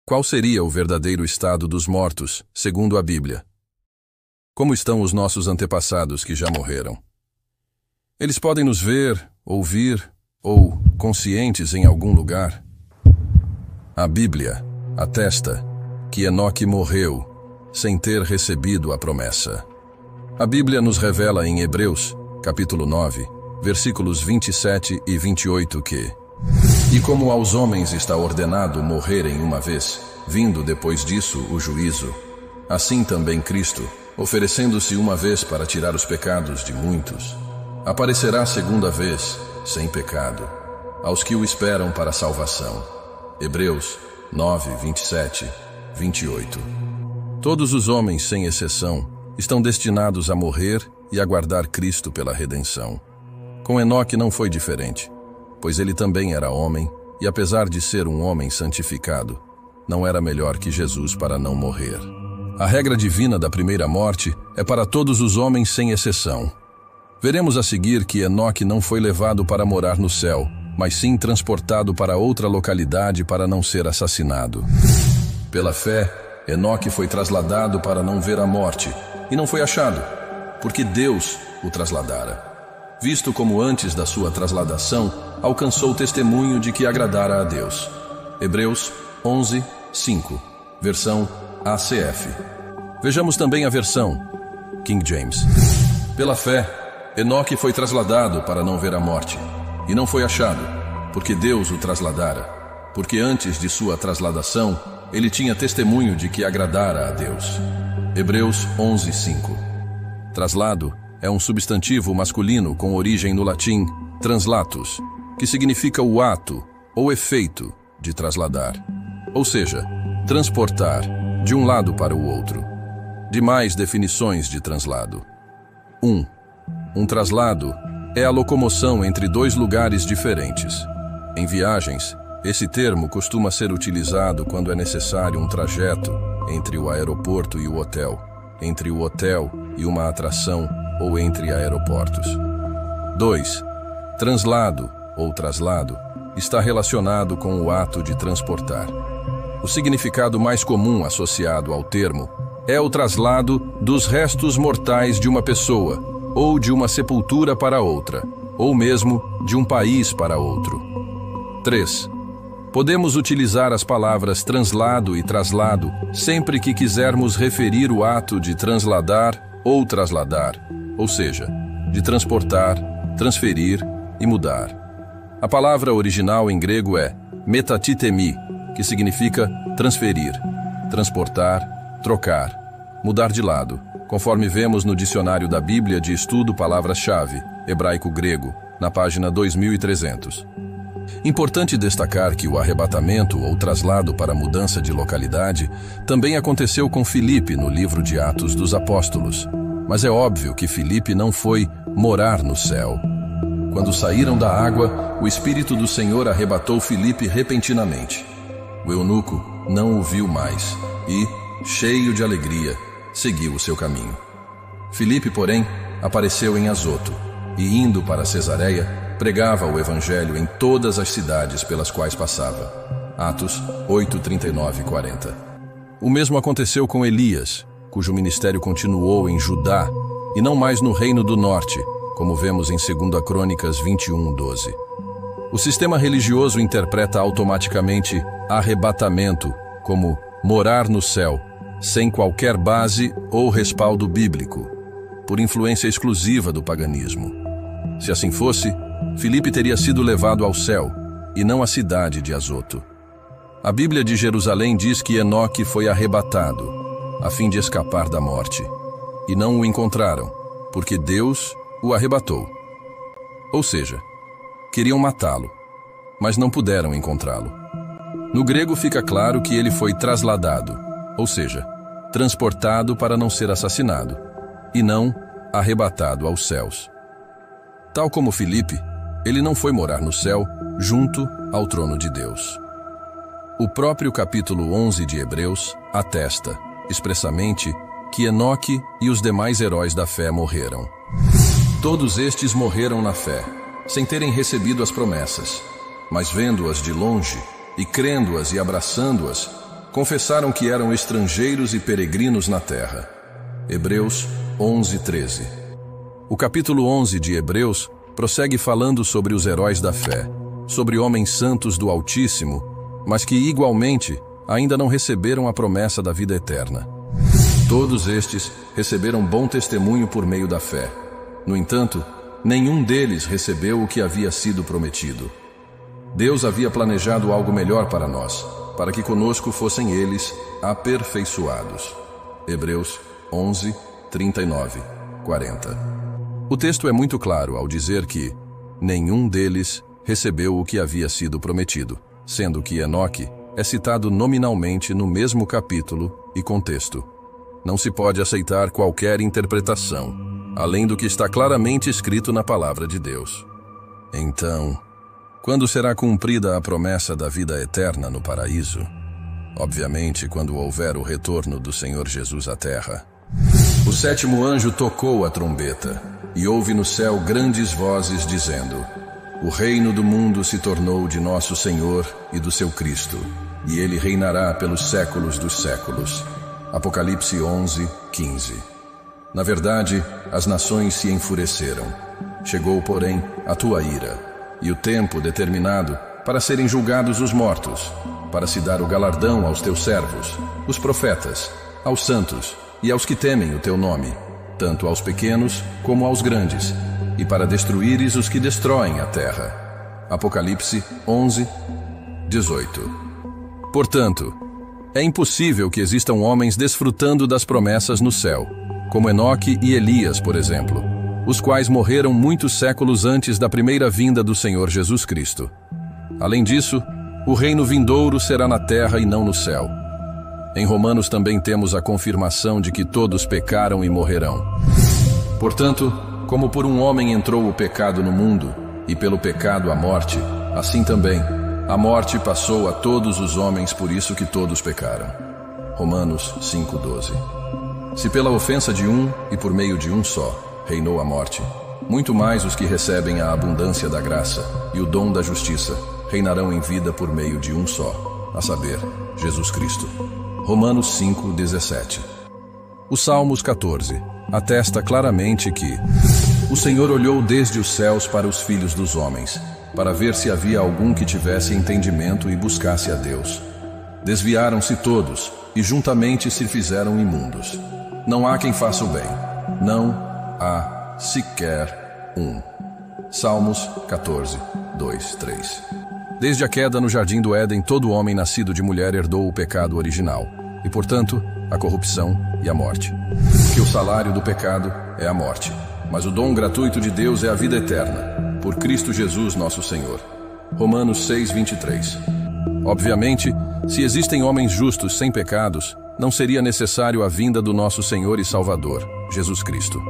Qual seria o verdadeiro estado dos mortos, segundo a Bíblia? Como estão os nossos antepassados que já morreram? Eles podem nos ver, ouvir ou conscientes em algum lugar? A Bíblia atesta que Enoque morreu sem ter recebido a promessa. A Bíblia nos revela em Hebreus, capítulo 9, versículos 27 e 28 que: E como aos homens está ordenado morrerem uma vez, vindo depois disso o juízo, assim também Cristo, oferecendo-se uma vez para tirar os pecados de muitos, aparecerá segunda vez, sem pecado, aos que o esperam para a salvação. Hebreus 9, 27, 28. Todos os homens, sem exceção, estão destinados a morrer e aguardar Cristo pela redenção. Com Enoque não foi diferente, pois ele também era homem, e apesar de ser um homem santificado, não era melhor que Jesus para não morrer. A regra divina da primeira morte é para todos os homens sem exceção. Veremos a seguir que Enoque não foi levado para morar no céu, mas sim transportado para outra localidade para não ser assassinado. Pela fé, Enoque foi trasladado para não ver a morte, e não foi achado, porque Deus o trasladara, visto como antes da sua trasladação alcançou o testemunho de que agradara a Deus. Hebreus 11, 5, versão ACF. Vejamos também a versão King James. Pela fé, Enoque foi trasladado para não ver a morte, e não foi achado, porque Deus o trasladara, porque antes de sua trasladação, ele tinha testemunho de que agradara a Deus. Hebreus 11, 5. Traslado é um substantivo masculino com origem no latim translatus, que significa o ato ou efeito de trasladar, ou seja, transportar de um lado para o outro. Demais definições de translado. 1. Um traslado é a locomoção entre dois lugares diferentes. Em viagens, esse termo costuma ser utilizado quando é necessário um trajeto entre o aeroporto e o hotel, entre o hotel e uma atração ou entre aeroportos. 2. Translado ou traslado está relacionado com o ato de transportar. O significado mais comum associado ao termo é o traslado dos restos mortais de uma pessoa, ou de uma sepultura para outra, ou mesmo de um país para outro. 3. Podemos utilizar as palavras translado e traslado sempre que quisermos referir o ato de transladar ou trasladar, ou seja, de transportar, transferir e mudar. A palavra original em grego é metatitemi, que significa transferir, transportar, trocar, mudar de lado, conforme vemos no dicionário da Bíblia de Estudo Palavras-Chave, hebraico-grego, na página 2300. Importante destacar que o arrebatamento ou traslado para mudança de localidade também aconteceu com Filipe no livro de Atos dos Apóstolos, mas é óbvio que Filipe não foi morar no céu. Quando saíram da água, o Espírito do Senhor arrebatou Filipe repentinamente. O eunuco não o viu mais e, cheio de alegria, seguiu o seu caminho. Filipe, porém, apareceu em Azoto e, indo para Cesareia, pregava o evangelho em todas as cidades pelas quais passava. Atos 8, 39 e 40. O mesmo aconteceu com Elias, cujo ministério continuou em Judá e não mais no Reino do Norte, como vemos em 2 Crônicas 21, 12. O sistema religioso interpreta automaticamente arrebatamento como morar no céu, sem qualquer base ou respaldo bíblico, por influência exclusiva do paganismo. Se assim fosse, Filipe teria sido levado ao céu, e não à cidade de Azoto. A Bíblia de Jerusalém diz que Enoque foi arrebatado, a fim de escapar da morte, e não o encontraram, porque Deus o arrebatou. Ou seja, queriam matá-lo, mas não puderam encontrá-lo. No grego fica claro que ele foi trasladado, ou seja, transportado para não ser assassinado, e não arrebatado aos céus. Tal como Filipe, ele não foi morar no céu junto ao trono de Deus. O próprio capítulo 11 de Hebreus atesta, expressamente, que Enoque e os demais heróis da fé morreram. Todos estes morreram na fé, sem terem recebido as promessas, mas vendo-as de longe e crendo-as e abraçando-as, confessaram que eram estrangeiros e peregrinos na terra. Hebreus 11:13. O capítulo 11 de Hebreus prossegue falando sobre os heróis da fé, sobre homens santos do Altíssimo, mas que igualmente ainda não receberam a promessa da vida eterna. Todos estes receberam bom testemunho por meio da fé. No entanto, nenhum deles recebeu o que havia sido prometido. Deus havia planejado algo melhor para nós, para que conosco fossem eles aperfeiçoados. Hebreus 11, 39, 40. O texto é muito claro ao dizer que nenhum deles recebeu o que havia sido prometido, sendo que Enoque é citado nominalmente no mesmo capítulo e contexto. Não se pode aceitar qualquer interpretação, além do que está claramente escrito na palavra de Deus. Então, quando será cumprida a promessa da vida eterna no paraíso? Obviamente, quando houver o retorno do Senhor Jesus à terra. O sétimo anjo tocou a trombeta, e houve no céu grandes vozes dizendo: O reino do mundo se tornou de nosso Senhor e do seu Cristo, e ele reinará pelos séculos dos séculos. Apocalipse 11, 15. Na verdade, as nações se enfureceram. Chegou, porém, a tua ira, e o tempo determinado para serem julgados os mortos, para se dar o galardão aos teus servos, os profetas, aos santos e aos que temem o teu nome, tanto aos pequenos como aos grandes, e para destruíres os que destroem a terra. Apocalipse 11, 18. Portanto, é impossível que existam homens desfrutando das promessas no céu, como Enoque e Elias, por exemplo, os quais morreram muitos séculos antes da primeira vinda do Senhor Jesus Cristo. Além disso, o reino vindouro será na terra e não no céu. Em Romanos também temos a confirmação de que todos pecaram e morrerão. Portanto, como por um homem entrou o pecado no mundo, e pelo pecado a morte, assim também a morte passou a todos os homens, por isso que todos pecaram. Romanos 5:12. Se pela ofensa de um e por meio de um só reinou a morte, muito mais os que recebem a abundância da graça e o dom da justiça reinarão em vida por meio de um só, a saber, Jesus Cristo. Romanos 5:17. O Salmos 14 atesta claramente que o Senhor olhou desde os céus para os filhos dos homens, para ver se havia algum que tivesse entendimento e buscasse a Deus. Desviaram-se todos, e juntamente se fizeram imundos. Não há quem faça o bem, não há sequer um. Salmos 14, 2, 3. Desde a queda no jardim do Éden, todo homem nascido de mulher herdou o pecado original, e, portanto, a corrupção e a morte. Porque o salário do pecado é a morte, mas o dom gratuito de Deus é a vida eterna, por Cristo Jesus nosso Senhor. Romanos 6, 23. Obviamente, se existem homens justos sem pecados, não seria necessário a vinda do nosso Senhor e Salvador, Jesus Cristo.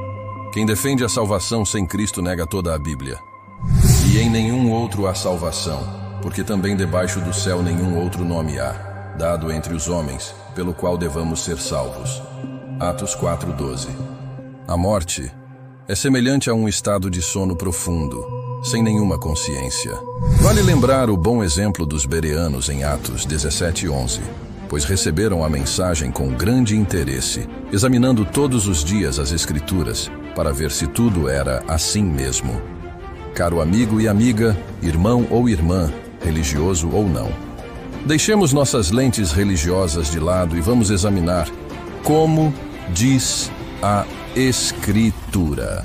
Quem defende a salvação sem Cristo nega toda a Bíblia. E em nenhum outro há salvação, porque também debaixo do céu nenhum outro nome há, dado entre os homens, pelo qual devamos ser salvos. Atos 4:12. A morte é semelhante a um estado de sono profundo, sem nenhuma consciência. Vale lembrar o bom exemplo dos bereanos em Atos 17:11, pois receberam a mensagem com grande interesse, examinando todos os dias as Escrituras, para ver se tudo era assim mesmo. Caro amigo e amiga, irmão ou irmã, religioso ou não, deixemos nossas lentes religiosas de lado e vamos examinar como diz a Escritura.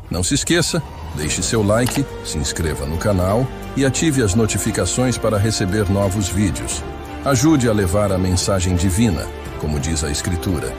Não se esqueça, deixe seu like, se inscreva no canal e ative as notificações para receber novos vídeos. Ajude a levar a mensagem divina, como diz a Escritura.